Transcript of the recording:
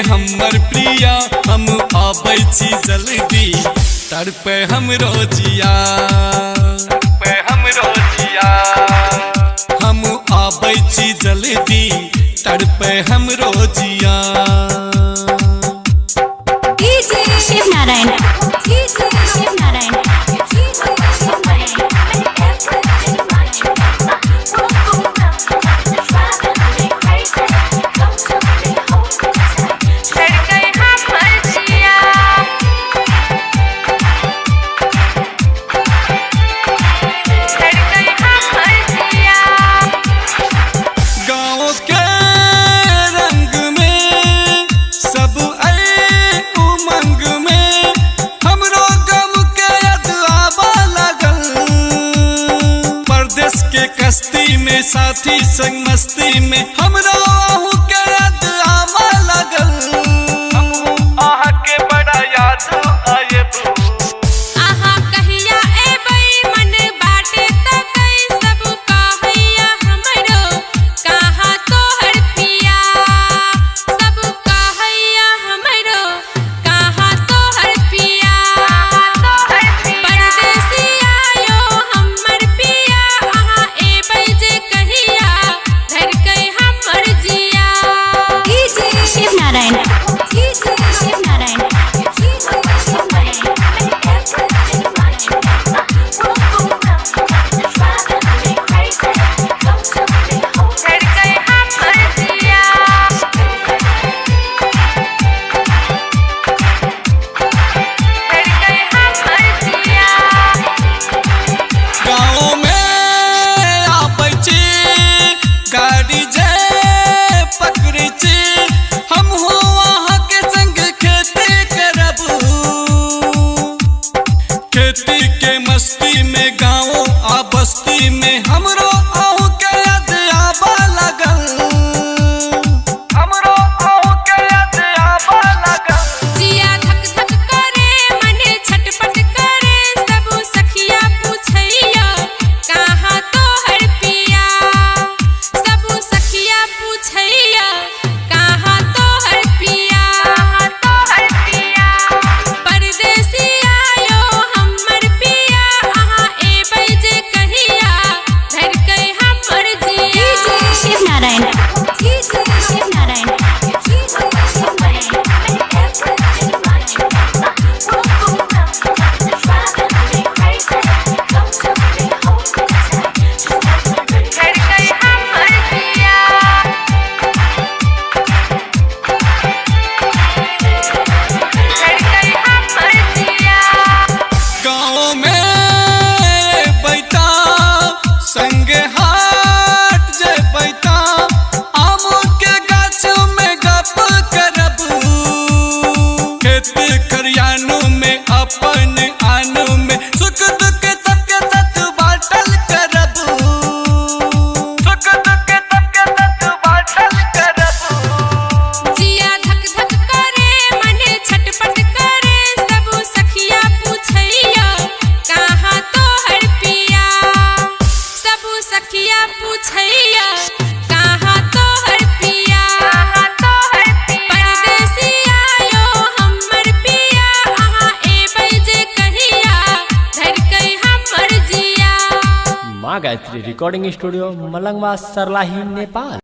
हमर प्रिया हम आबै छी जल्दी तड़पे हमरो जिया हम आबै छी जल्दी तड़पे हमरो जिया। शिव नारायण शिव नारायण कश्ती में साथी संग मस्ती में हमरो आहू के याद आवा लगल आहा के बड़ा याद आए आहा कहिया एबै मन बाटे त कई सब कहैया हमरो कहाँ तोहर पिया सब कहैया हमरो कहाँ तोहर पिया परदेसी आयो हमर पिया आहा एबै जे कहिया धर के हमर जिया। शिव नारायण शिव नारायण खेती के मस्ती में गाँव आ बस्ती में हमरो आहू के याद आवा लगल जिया धक धक करे मने छटपट करे सब सखिया पूछैया कहाँ तोहर पिया सब सखिया पूछैया कहाँ तोहर पिया परदेसी आयो हमर पिया आहा एबै जे कहिया धर के हमर जिया। शिव नारायण शिव नारायण गाँव में बैठा संगे हाट जे बैठा आम के गाछ में गप करब खेती खरियानू में अपन आनू में सुख दुख सबके साथ बाटल करब जिया धक धक करे मने छटपट करे सब सखिया पूछैया कहाँ तोहर पिया सब सखिया पूछैया कहाँ तोहर पिया परदेसी आयो हमर पिया आहा एबै जे कहिया धर के हमर जिया। माँ गायत्री रिकॉर्डिंग स्टूडियो मलंगवा सरलाही नेपाल।